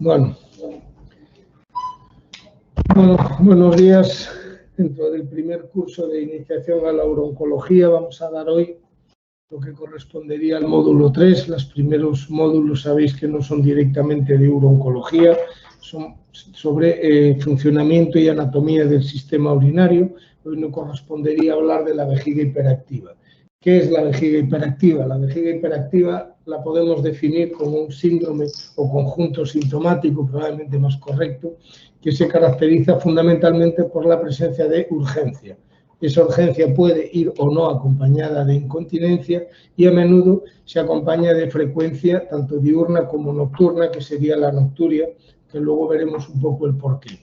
Bueno, buenos días. Dentro del primer curso de iniciación a la urooncología vamos a dar hoy lo que correspondería al módulo 3. Los primeros módulos sabéis que no son directamente de urooncología, son sobre funcionamiento y anatomía del sistema urinario. Hoy nos correspondería hablar de la vejiga hiperactiva. ¿Qué es la vejiga hiperactiva? La vejiga hiperactiva la podemos definir como un síndrome o conjunto sintomático, probablemente más correcto, que se caracteriza fundamentalmente por la presencia de urgencia. Esa urgencia puede ir o no acompañada de incontinencia y a menudo se acompaña de frecuencia tanto diurna como nocturna, que sería la nocturia, que luego veremos un poco el porqué.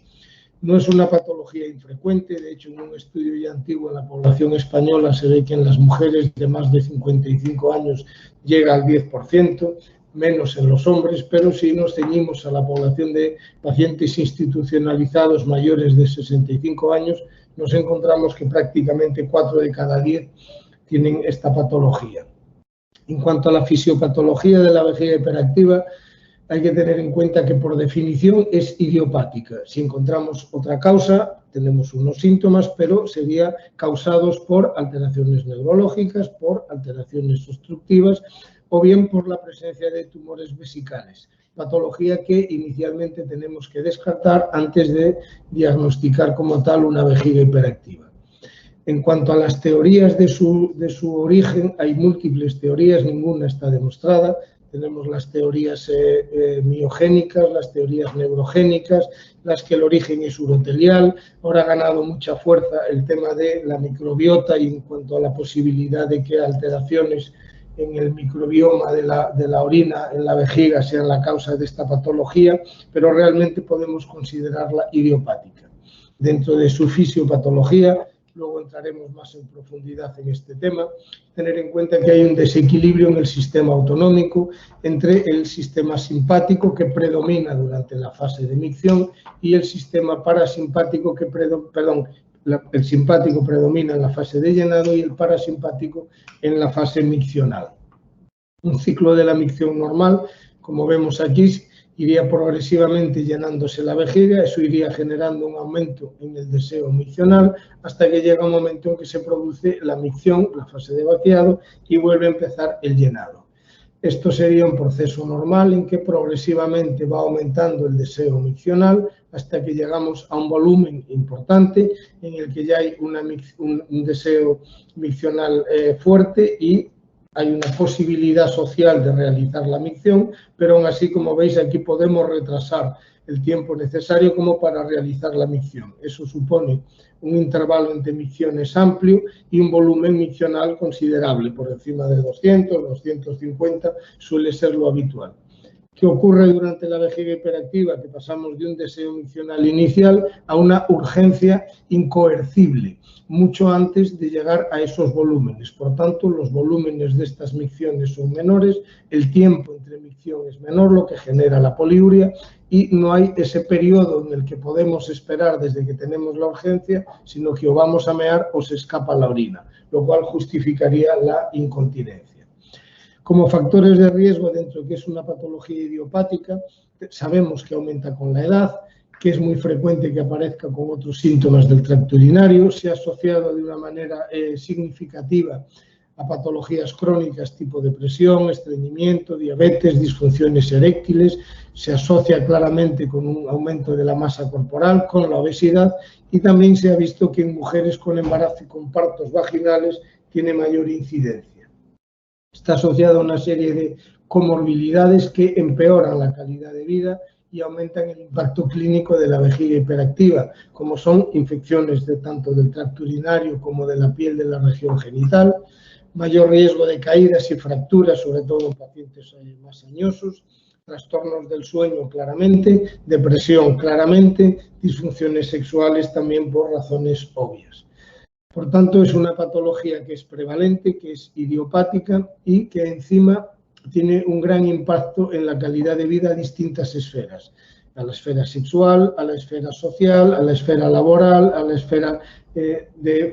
No es una patología infrecuente, de hecho en un estudio ya antiguo en la población española se ve que en las mujeres de más de 55 años llega al 10%, menos en los hombres, pero si nos ceñimos a la población de pacientes institucionalizados mayores de 65 años, nos encontramos que prácticamente 4 de cada 10 tienen esta patología. En cuanto a la fisiopatología de la vejiga hiperactiva, hay que tener en cuenta que por definición es idiopática. Si encontramos otra causa, tenemos unos síntomas, pero serían causados por alteraciones neurológicas, por alteraciones obstructivas o bien por la presencia de tumores vesicales. Patología que inicialmente tenemos que descartar antes de diagnosticar como tal una vejiga hiperactiva. En cuanto a las teorías de su origen, hay múltiples teorías, ninguna está demostrada. Tenemos las teorías miogénicas, las teorías neurogénicas, las que el origen es urotelial. Ahora ha ganado mucha fuerza el tema de la microbiota y en cuanto a la posibilidad de que alteraciones en el microbioma de la orina en la vejiga sean la causa de esta patología, pero realmente podemos considerarla idiopática. Dentro de su fisiopatología, luego entraremos más en profundidad en este tema, tener en cuenta que hay un desequilibrio en el sistema autonómico entre el sistema simpático que predomina durante la fase de micción y el sistema parasimpático que el simpático predomina en la fase de llenado y el parasimpático en la fase miccional. Un ciclo de la micción normal, como vemos aquí, iría progresivamente llenándose la vejiga, eso iría generando un aumento en el deseo miccional hasta que llega un momento en que se produce la micción, la fase de vaciado, y vuelve a empezar el llenado. Esto sería un proceso normal en que progresivamente va aumentando el deseo miccional hasta que llegamos a un volumen importante en el que ya hay un deseo miccional fuerte y hay una posibilidad social de realizar la micción, pero aún así, como veis, aquí podemos retrasar el tiempo necesario como para realizar la micción. Eso supone un intervalo entre micciones amplio y un volumen miccional considerable, por encima de 200, 250 suele ser lo habitual. ¿Qué ocurre durante la vejiga hiperactiva? Que pasamos de un deseo miccional inicial a una urgencia incoercible, mucho antes de llegar a esos volúmenes. Por tanto, los volúmenes de estas micciones son menores, el tiempo entre micción es menor, lo que genera la poliuria, y no hay ese periodo en el que podemos esperar desde que tenemos la urgencia, sino que o vamos a mear o se escapa la orina, lo cual justificaría la incontinencia. Como factores de riesgo dentro de que es una patología idiopática, sabemos que aumenta con la edad, que es muy frecuente que aparezca con otros síntomas del tracto urinario, se ha asociado de una manera significativa a patologías crónicas tipo depresión, estreñimiento, diabetes, disfunciones eréctiles, se asocia claramente con un aumento de la masa corporal, con la obesidad y también se ha visto que en mujeres con embarazo y con partos vaginales tiene mayor incidencia. Está asociada a una serie de comorbilidades que empeoran la calidad de vida y aumentan el impacto clínico de la vejiga hiperactiva, como son infecciones tanto del tracto urinario como de la piel de la región genital, mayor riesgo de caídas y fracturas, sobre todo en pacientes más añosos, trastornos del sueño claramente, depresión claramente, disfunciones sexuales también por razones obvias. Por tanto, es una patología que es prevalente, que es idiopática y que encima tiene un gran impacto en la calidad de vida a distintas esferas. A la esfera sexual, a la esfera social, a la esfera laboral, a la esfera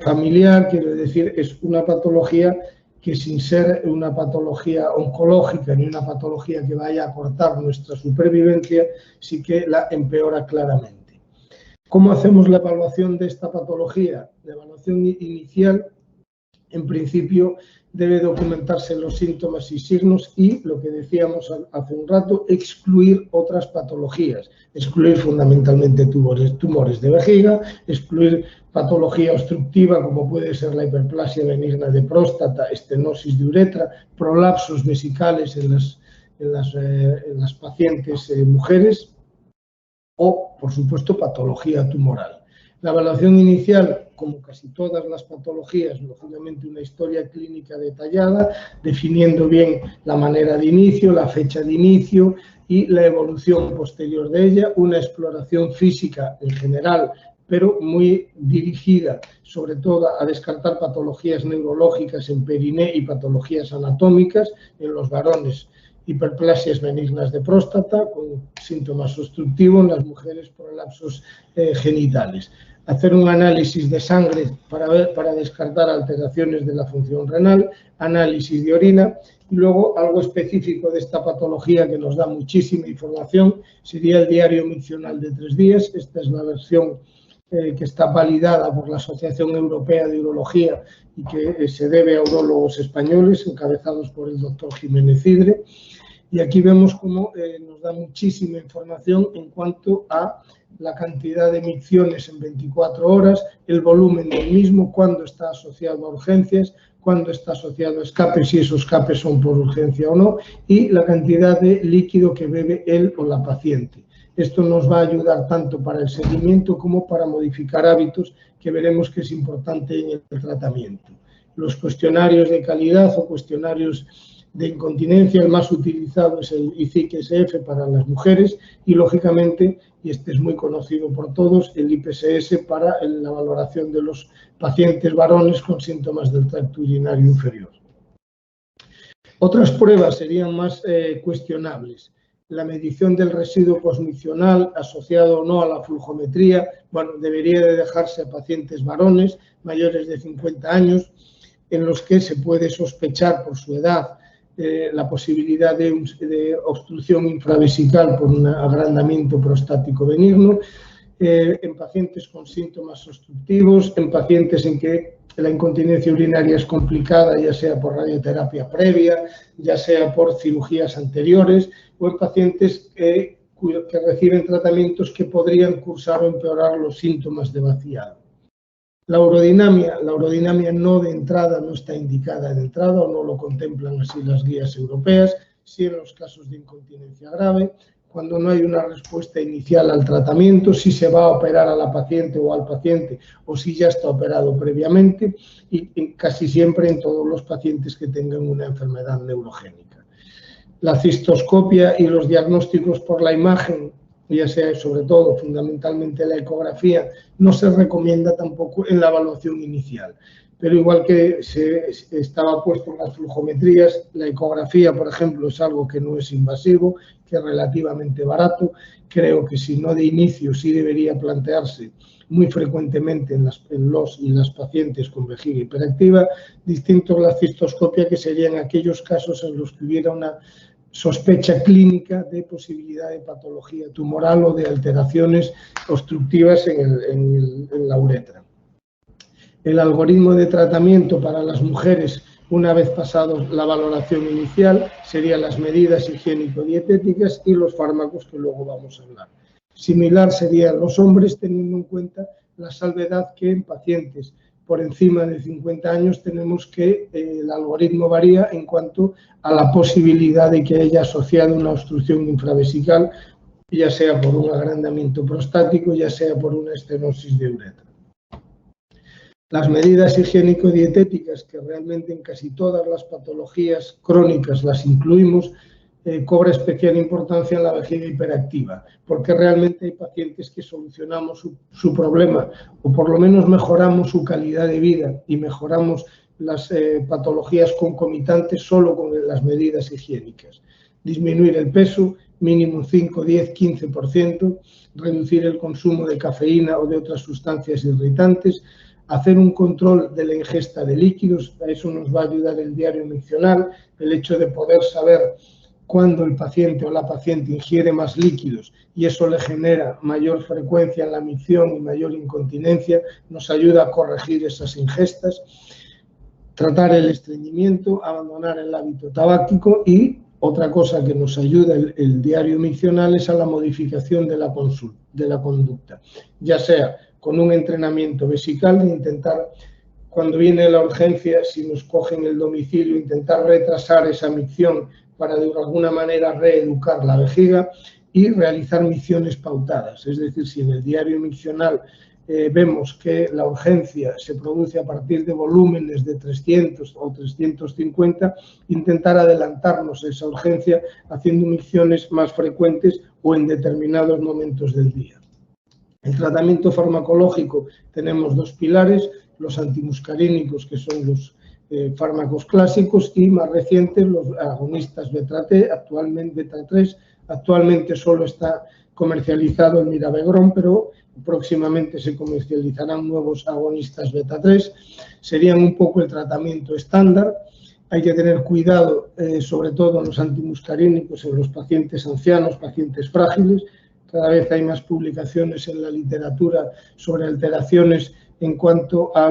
familiar. Quiero decir, es una patología que sin ser una patología oncológica ni una patología que vaya a cortar nuestra supervivencia, sí que la empeora claramente. ¿Cómo hacemos la evaluación de esta patología? La evaluación inicial, en principio, debe documentarse los síntomas y signos y, lo que decíamos hace un rato, excluir otras patologías, excluir fundamentalmente tumores de vejiga, excluir patología obstructiva como puede ser la hiperplasia benigna de próstata, estenosis de uretra, prolapsos vesicales en las pacientes mujeres o, por supuesto, patología tumoral. La evaluación inicial, como casi todas las patologías, lógicamente una historia clínica detallada, definiendo bien la manera de inicio, la fecha de inicio y la evolución posterior de ella, una exploración física en general, pero muy dirigida sobre todo a descartar patologías neurológicas en periné y patologías anatómicas en los varones, hiperplasias benignas de próstata con síntomas obstructivos, en las mujeres prolapsos genitales. Hacer un análisis de sangre para descartar alteraciones de la función renal, análisis de orina y luego algo específico de esta patología que nos da muchísima información sería el diario miccional de 3 días. Esta es la versión que está validada por la Asociación Europea de Urología y que se debe a urólogos españoles encabezados por el doctor Jiménez Cidre. Y aquí vemos cómo nos da muchísima información en cuanto a la cantidad de micciones en 24 horas, el volumen del mismo, cuándo está asociado a urgencias, cuándo está asociado a escapes, si esos escapes son por urgencia o no, y la cantidad de líquido que bebe él o la paciente. Esto nos va a ayudar tanto para el seguimiento como para modificar hábitos, que veremos que es importante en el tratamiento. Los cuestionarios de calidad o cuestionarios de incontinencia, el más utilizado es el ICIC-SF para las mujeres y, lógicamente, y este es muy conocido por todos, el IPSS para la valoración de los pacientes varones con síntomas del tracto urinario inferior. Otras pruebas serían más cuestionables. La medición del residuo posmiccional asociado o no a la flujometría, bueno, debería de dejarse a pacientes varones mayores de 50 años, en los que se puede sospechar por su edad la posibilidad de obstrucción infravesical por un agrandamiento prostático benigno, en pacientes con síntomas obstructivos, en pacientes en que la incontinencia urinaria es complicada, ya sea por radioterapia previa, ya sea por cirugías anteriores, o en pacientes que reciben tratamientos que podrían cursar o empeorar los síntomas de vaciado. La urodinamia no de entrada, no está indicada de entrada o no lo contemplan así las guías europeas, sí en los casos de incontinencia grave, cuando no hay una respuesta inicial al tratamiento, si se va a operar a la paciente o al paciente o si ya está operado previamente y casi siempre en todos los pacientes que tengan una enfermedad neurogénica. La cistoscopia y los diagnósticos por la imagen, ya sea sobre todo fundamentalmente la ecografía, no se recomienda tampoco en la evaluación inicial. Pero igual que se estaba puesto en las flujometrías, la ecografía, por ejemplo, es algo que no es invasivo, que es relativamente barato. Creo que si no de inicio sí debería plantearse muy frecuentemente en los y las pacientes con vejiga hiperactiva, distinto a la cistoscopia, que serían aquellos casos en los que hubiera una sospecha clínica de posibilidad de patología tumoral o de alteraciones obstructivas en la uretra. El algoritmo de tratamiento para las mujeres, una vez pasado la valoración inicial, serían las medidas higiénico-dietéticas y los fármacos que luego vamos a hablar. Similar sería en los hombres, teniendo en cuenta la salvedad que en pacientes por encima de 50 años tenemos que el algoritmo varía en cuanto a la posibilidad de que haya asociado una obstrucción infravesical, ya sea por un agrandamiento prostático, ya sea por una estenosis de uretra. Las medidas higiénico-dietéticas, que realmente en casi todas las patologías crónicas las incluimos, cobra especial importancia en la vejiga hiperactiva, porque realmente hay pacientes que solucionamos su problema o por lo menos mejoramos su calidad de vida y mejoramos las patologías concomitantes solo con las medidas higiénicas. Disminuir el peso, mínimo 5, 10, 15%, reducir el consumo de cafeína o de otras sustancias irritantes, hacer un control de la ingesta de líquidos. A eso nos va a ayudar el diario miccional, el hecho de poder saber cuándo el paciente o la paciente ingiere más líquidos y eso le genera mayor frecuencia en la micción y mayor incontinencia, nos ayuda a corregir esas ingestas, tratar el estreñimiento, abandonar el hábito tabáquico y otra cosa que nos ayuda el diario miccional es a la modificación de la conducta, ya sea con un entrenamiento vesical de intentar, cuando viene la urgencia, si nos cogen el domicilio, intentar retrasar esa micción para de alguna manera reeducar la vejiga y realizar micciones pautadas. Es decir, si en el diario miccional vemos que la urgencia se produce a partir de volúmenes de 300 o 350, intentar adelantarnos a esa urgencia haciendo micciones más frecuentes o en determinados momentos del día. El tratamiento farmacológico tenemos dos pilares, los antimuscarínicos, que son los fármacos clásicos, y más recientes los agonistas beta-3. Actualmente solo está comercializado el Mirabegrón, pero próximamente se comercializarán nuevos agonistas beta-3. Serían un poco el tratamiento estándar. Hay que tener cuidado, sobre todo en los antimuscarínicos, en los pacientes ancianos, pacientes frágiles. Cada vez hay más publicaciones en la literatura sobre alteraciones en cuanto a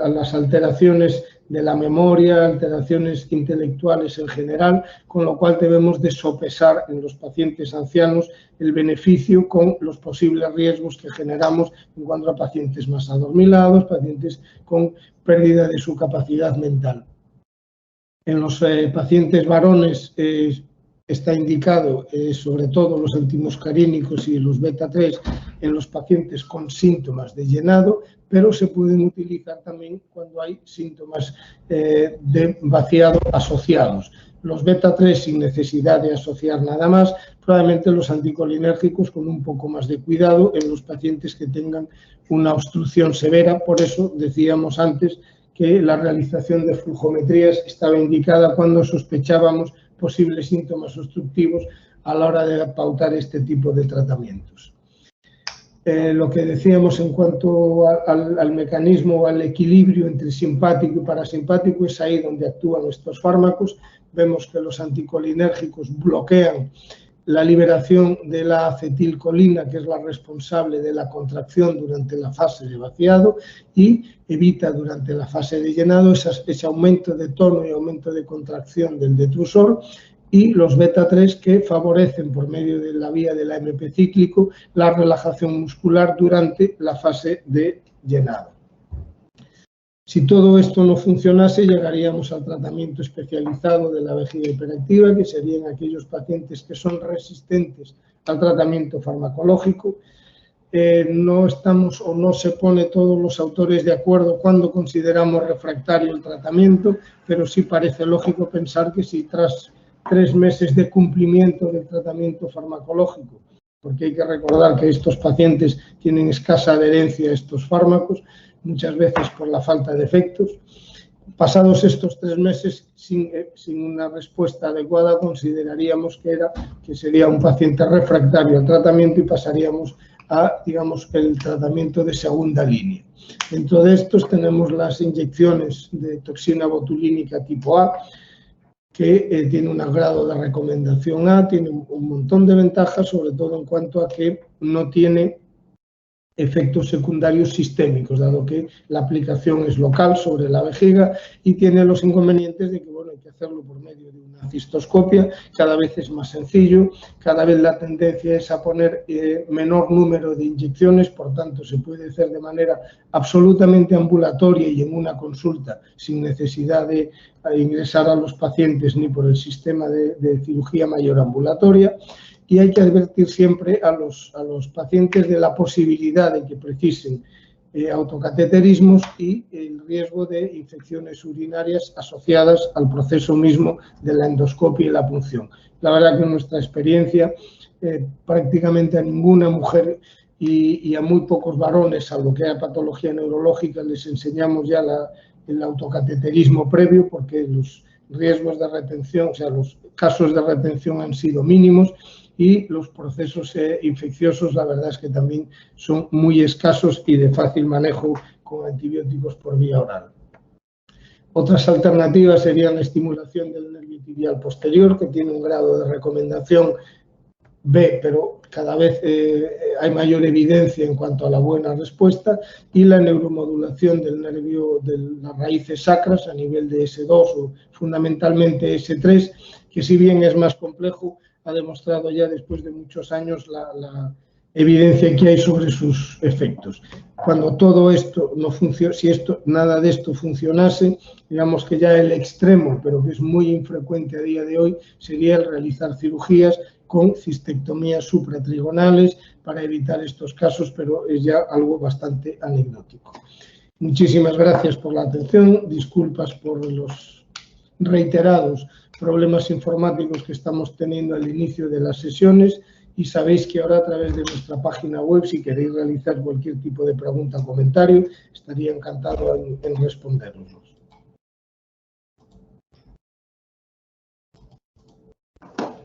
las alteraciones de la memoria, alteraciones intelectuales en general, con lo cual debemos de sopesar en los pacientes ancianos el beneficio con los posibles riesgos que generamos en cuanto a pacientes más adormilados, pacientes con pérdida de su capacidad mental. En los pacientes varones está indicado sobre todo los antimuscarínicos y los beta-3 en los pacientes con síntomas de llenado, pero se pueden utilizar también cuando hay síntomas de vaciado asociados. Los beta-3 sin necesidad de asociar nada más, probablemente los anticolinérgicos con un poco más de cuidado en los pacientes que tengan una obstrucción severa. Por eso decíamos antes que la realización de flujometrías estaba indicada cuando sospechábamos posibles síntomas obstructivos a la hora de pautar este tipo de tratamientos. Lo que decíamos en cuanto al mecanismo o al equilibrio entre simpático y parasimpático, es ahí donde actúan estos fármacos. Vemos que los anticolinérgicos bloquean la liberación de la acetilcolina, que es la responsable de la contracción durante la fase de vaciado, y evita durante la fase de llenado ese aumento de tono y aumento de contracción del detrusor, y los beta-3 que favorecen por medio de la vía del AMP cíclico la relajación muscular durante la fase de llenado. Si todo esto no funcionase, llegaríamos al tratamiento especializado de la vejiga hiperactiva, que serían aquellos pacientes que son resistentes al tratamiento farmacológico. No estamos o no se pone todos los autores de acuerdo cuando consideramos refractario el tratamiento, pero sí parece lógico pensar que si tras 3 meses de cumplimiento del tratamiento farmacológico, porque hay que recordar que estos pacientes tienen escasa adherencia a estos fármacos, muchas veces por la falta de efectos. Pasados estos 3 meses sin una respuesta adecuada, consideraríamos que sería un paciente refractario al tratamiento y pasaríamos a, digamos, el tratamiento de segunda línea. Dentro de estos tenemos las inyecciones de toxina botulínica tipo A, que tiene un grado de recomendación A, tiene un montón de ventajas, sobre todo en cuanto a que no tiene efectos secundarios sistémicos, dado que la aplicación es local sobre la vejiga y tiene los inconvenientes de que, bueno, hay que hacerlo por medio de una cistoscopia, cada vez es más sencillo, cada vez la tendencia es a poner menor número de inyecciones, por tanto se puede hacer de manera absolutamente ambulatoria y en una consulta sin necesidad de ingresar a los pacientes ni por el sistema de cirugía mayor ambulatoria. Y hay que advertir siempre a los pacientes de la posibilidad de que precisen autocateterismos y el riesgo de infecciones urinarias asociadas al proceso mismo de la endoscopia y la punción. La verdad que en nuestra experiencia prácticamente a ninguna mujer y a muy pocos varones, salvo que haya patología neurológica, les enseñamos ya el autocateterismo previo, porque los riesgos de retención, o sea, los casos de retención han sido mínimos y los procesos infecciosos, la verdad es que también son muy escasos y de fácil manejo con antibióticos por vía oral. Otras alternativas serían la estimulación del nervio tibial posterior, que tiene un grado de recomendación B, pero cada vez hay mayor evidencia en cuanto a la buena respuesta, y la neuromodulación del nervio de las raíces sacras a nivel de S2 o fundamentalmente S3, que si bien es más complejo, ha demostrado ya después de muchos años la evidencia que hay sobre sus efectos. Cuando todo esto no funciona, si nada de esto funcionase, digamos que ya el extremo, pero que es muy infrecuente a día de hoy, sería el realizar cirugías con cistectomías supratrigonales para evitar estos casos, pero es ya algo bastante anecdótico. Muchísimas gracias por la atención, disculpas por los reiterados problemas informáticos que estamos teniendo al inicio de las sesiones, y sabéis que ahora a través de nuestra página web, si queréis realizar cualquier tipo de pregunta o comentario, estaría encantado en responderlos.